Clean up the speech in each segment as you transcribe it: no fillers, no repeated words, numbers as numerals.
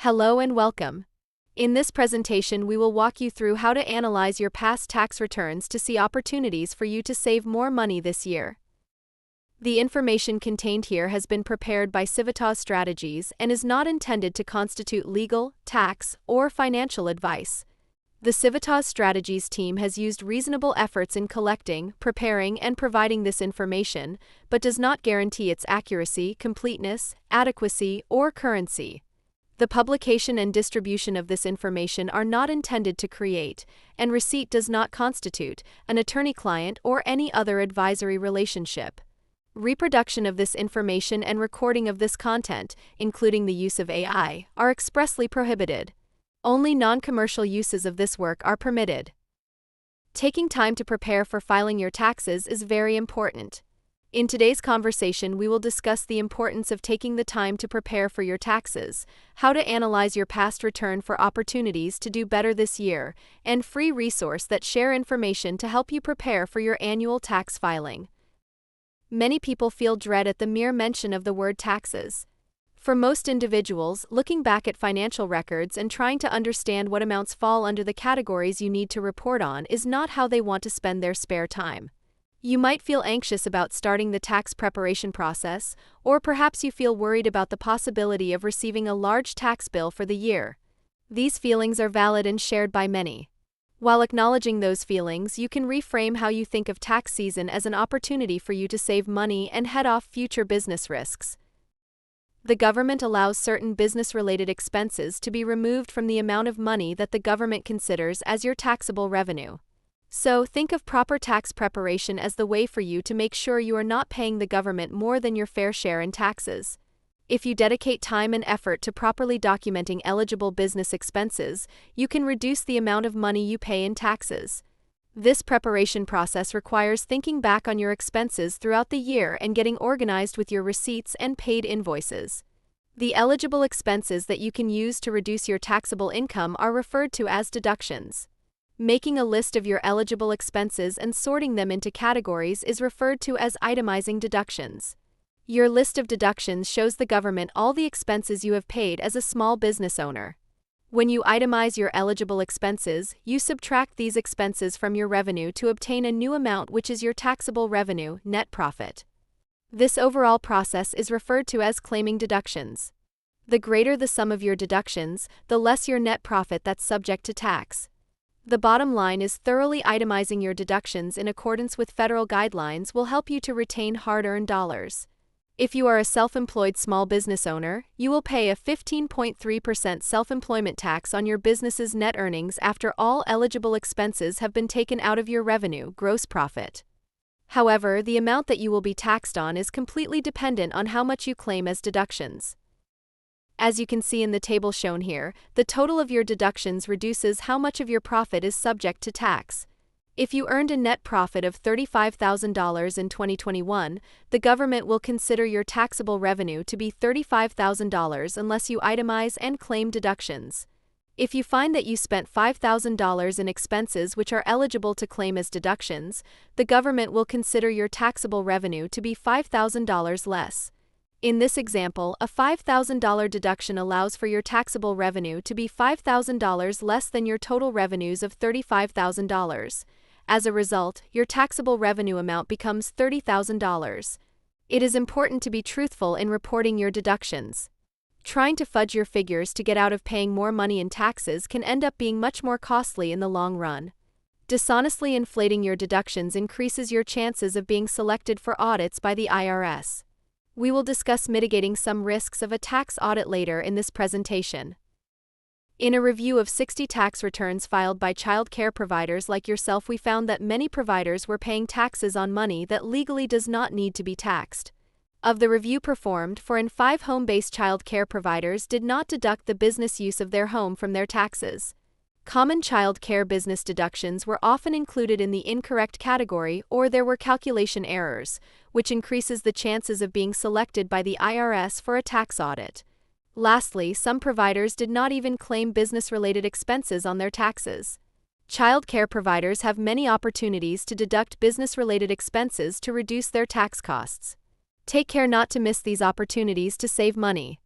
Hello and welcome. In this presentation, we will walk you through how to analyze your past tax returns to see opportunities for you to save more money this year. The information contained here has been prepared by Civitas Strategies and is not intended to constitute legal, tax, or financial advice. The Civitas Strategies team has used reasonable efforts in collecting, preparing, and providing this information, but does not guarantee its accuracy, completeness, adequacy, or currency. The publication and distribution of this information are not intended to create, and receipt does not constitute, an attorney-client or any other advisory relationship. Reproduction of this information and recording of this content, including the use of AI, are expressly prohibited. Only non-commercial uses of this work are permitted. Taking time to prepare for filing your taxes is very important. In today's conversation, we will discuss the importance of taking the time to prepare for your taxes, how to analyze your past return for opportunities to do better this year, and free resource that share information to help you prepare for your annual tax filing. Many people feel dread at the mere mention of the word taxes. For most individuals, looking back at financial records and trying to understand what amounts fall under the categories you need to report on is not how they want to spend their spare time. You might feel anxious about starting the tax preparation process, or perhaps you feel worried about the possibility of receiving a large tax bill for the year. These feelings are valid and shared by many. While acknowledging those feelings, you can reframe how you think of tax season as an opportunity for you to save money and head off future business risks. The government allows certain business-related expenses to be removed from the amount of money that the government considers as your taxable revenue. So, think of proper tax preparation as the way for you to make sure you are not paying the government more than your fair share in taxes. If you dedicate time and effort to properly documenting eligible business expenses, you can reduce the amount of money you pay in taxes. This preparation process requires thinking back on your expenses throughout the year and getting organized with your receipts and paid invoices. The eligible expenses that you can use to reduce your taxable income are referred to as deductions. Making a list of your eligible expenses and sorting them into categories is referred to as itemizing deductions. Your list of deductions shows the government all the expenses you have paid as a small business owner. When you itemize your eligible expenses, you subtract these expenses from your revenue to obtain a new amount, which is your taxable revenue, net profit. This overall process is referred to as claiming deductions. The greater the sum of your deductions, the less your net profit that's subject to tax. The bottom line is thoroughly itemizing your deductions in accordance with federal guidelines will help you to retain hard-earned dollars. If you are a self-employed small business owner, you will pay a 15.3% self-employment tax on your business's net earnings after all eligible expenses have been taken out of your revenue, gross profit. However, the amount that you will be taxed on is completely dependent on how much you claim as deductions. As you can see in the table shown here, the total of your deductions reduces how much of your profit is subject to tax. If you earned a net profit of $35,000 in 2021, the government will consider your taxable revenue to be $35,000 unless you itemize and claim deductions. If you find that you spent $5,000 in expenses which are eligible to claim as deductions, the government will consider your taxable revenue to be $5,000 less. In this example, a $5,000 deduction allows for your taxable revenue to be $5,000 less than your total revenues of $35,000. As a result, your taxable revenue amount becomes $30,000. It is important to be truthful in reporting your deductions. Trying to fudge your figures to get out of paying more money in taxes can end up being much more costly in the long run. Dishonestly inflating your deductions increases your chances of being selected for audits by the IRS. We will discuss mitigating some risks of a tax audit later in this presentation. In a review of 60 tax returns filed by child care providers like yourself, we found that many providers were paying taxes on money that legally does not need to be taxed. Of the review performed, 4 in 5 home-based child care providers did not deduct the business use of their home from their taxes. Common child care business deductions were often included in the incorrect category, or there were calculation errors, which increases the chances of being selected by the IRS for a tax audit. Lastly, some providers did not even claim business-related expenses on their taxes. Child care providers have many opportunities to deduct business-related expenses to reduce their tax costs. Take care not to miss these opportunities to save money.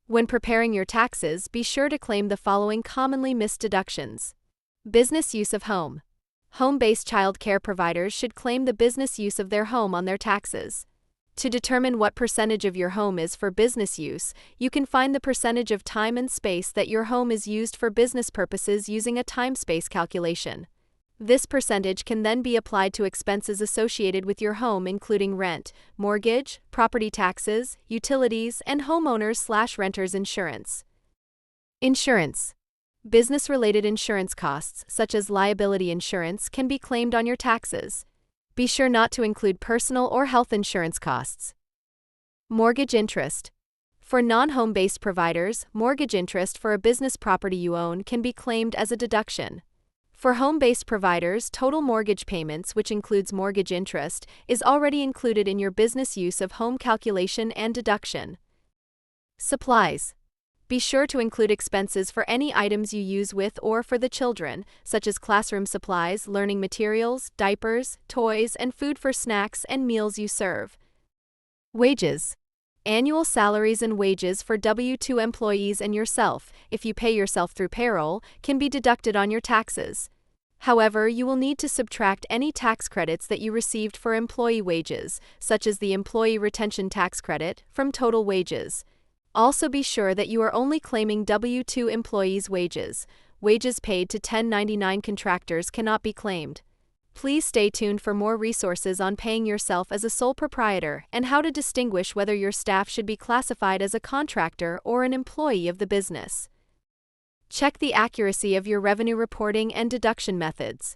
When preparing your taxes, be sure to claim the following commonly missed deductions. Business use of home. Home-based child care providers should claim the business use of their home on their taxes. To determine what percentage of your home is for business use, you can find the percentage of time and space that your home is used for business purposes using a time-space calculation. This percentage can then be applied to expenses associated with your home, including rent, mortgage, property taxes, utilities, and homeowners/renters insurance. Insurance. Business-related insurance costs, such as liability insurance, can be claimed on your taxes. Be sure not to include personal or health insurance costs. Mortgage interest. For non-home-based providers, mortgage interest for a business property you own can be claimed as a deduction. For home-based providers, total mortgage payments, which includes mortgage interest, is already included in your business use of home calculation and deduction. Supplies. Be sure to include expenses for any items you use with or for the children, such as classroom supplies, learning materials, diapers, toys, and food for snacks and meals you serve. Wages. Annual salaries and wages for W-2 employees and yourself, if you pay yourself through payroll, can be deducted on your taxes. However, you will need to subtract any tax credits that you received for employee wages, such as the Employee Retention Tax Credit, from total wages. Also be sure that you are only claiming W-2 employees' wages. Wages paid to 1099 contractors cannot be claimed. Please stay tuned for more resources on paying yourself as a sole proprietor and how to distinguish whether your staff should be classified as a contractor or an employee of the business. Check the accuracy of your revenue reporting and deduction methods.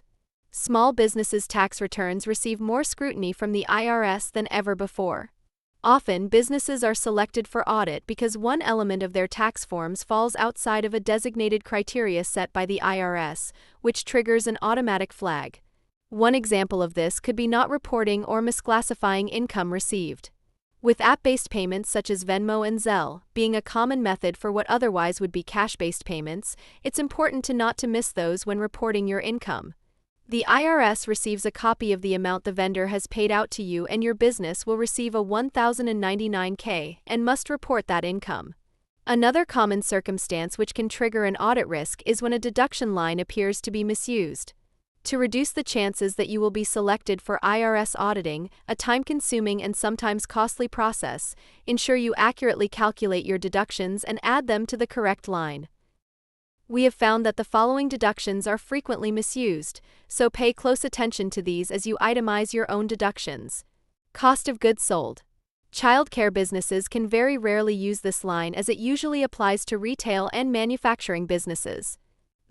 Small businesses' tax returns receive more scrutiny from the IRS than ever before. Often, businesses are selected for audit because one element of their tax forms falls outside of a designated criteria set by the IRS, which triggers an automatic flag. One example of this could be not reporting or misclassifying income received. With app-based payments such as Venmo and Zelle being a common method for what otherwise would be cash-based payments, it's important not to miss those when reporting your income. The IRS receives a copy of the amount the vendor has paid out to you, and your business will receive a $1,099K and must report that income. Another common circumstance which can trigger an audit risk is when a deduction line appears to be misused. To reduce the chances that you will be selected for IRS auditing, a time-consuming and sometimes costly process, ensure you accurately calculate your deductions and add them to the correct line. We have found that the following deductions are frequently misused, so pay close attention to these as you itemize your own deductions. Cost of goods sold. Child care businesses can very rarely use this line as it usually applies to retail and manufacturing businesses.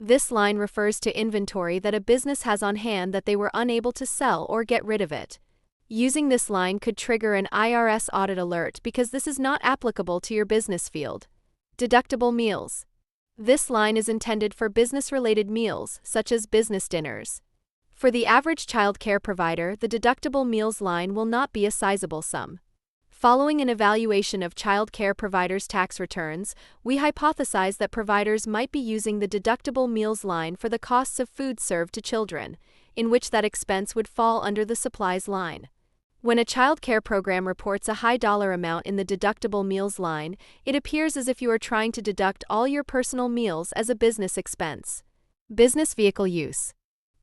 This line refers to inventory that a business has on hand that they were unable to sell or get rid of it. Using this line could trigger an IRS audit alert because this is not applicable to your business field. Deductible meals. This line is intended for business-related meals, such as business dinners. For the average child care provider, the deductible meals line will not be a sizable sum. Following an evaluation of child care providers' tax returns, we hypothesize that providers might be using the deductible meals line for the costs of food served to children, in which that expense would fall under the supplies line. When a child care program reports a high dollar amount in the deductible meals line, it appears as if you are trying to deduct all your personal meals as a business expense. Business vehicle use.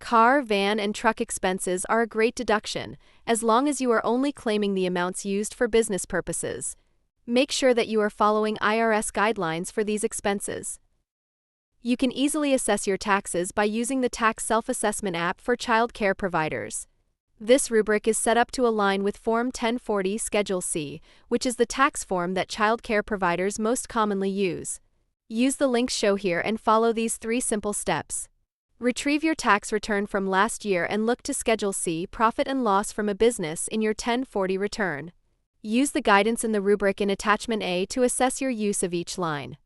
Car, van, and truck expenses are a great deduction, as long as you are only claiming the amounts used for business purposes. Make sure that you are following IRS guidelines for these expenses. You can easily assess your taxes by using the Tax Self-Assessment app for child care providers. This rubric is set up to align with Form 1040 Schedule C, which is the tax form that child care providers most commonly use. Use the links shown here and follow these 3 simple steps. Retrieve your tax return from last year and look to Schedule C, Profit and Loss from a Business, in your 1040 return. Use the guidance in the rubric in Attachment A to assess your use of each line.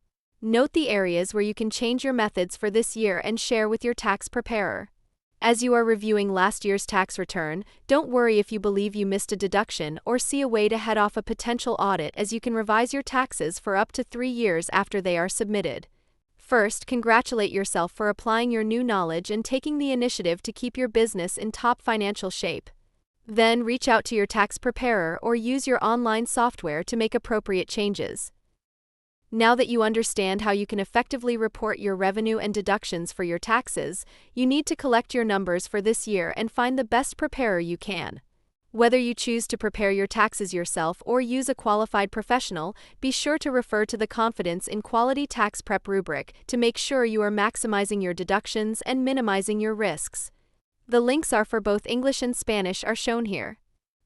Note the areas where you can change your methods for this year and share with your tax preparer. As you are reviewing last year's tax return, don't worry if you believe you missed a deduction or see a way to head off a potential audit, as you can revise your taxes for up to 3 years after they are submitted. First, congratulate yourself for applying your new knowledge and taking the initiative to keep your business in top financial shape. Then, reach out to your tax preparer or use your online software to make appropriate changes. Now that you understand how you can effectively report your revenue and deductions for your taxes, you need to collect your numbers for this year and find the best preparer you can. Whether you choose to prepare your taxes yourself or use a qualified professional, be sure to refer to the Confidence in Quality Tax Prep rubric to make sure you are maximizing your deductions and minimizing your risks. The links are for both English and Spanish are shown here.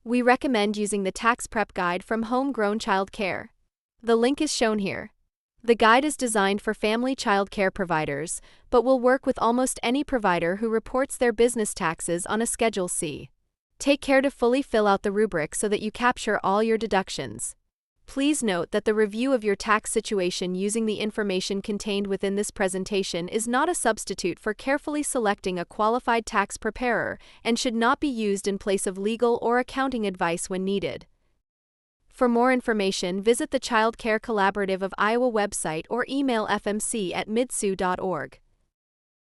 We recommend using the Tax Prep Guide from Homegrown Child Care. The link is shown here. The guide is designed for family child care providers, but will work with almost any provider who reports their business taxes on a Schedule C. Take care to fully fill out the rubric so that you capture all your deductions. Please note that the review of your tax situation using the information contained within this presentation is not a substitute for carefully selecting a qualified tax preparer and should not be used in place of legal or accounting advice when needed. For more information, visit the Child Care Collaborative of Iowa website or email fmc@midsioux.org.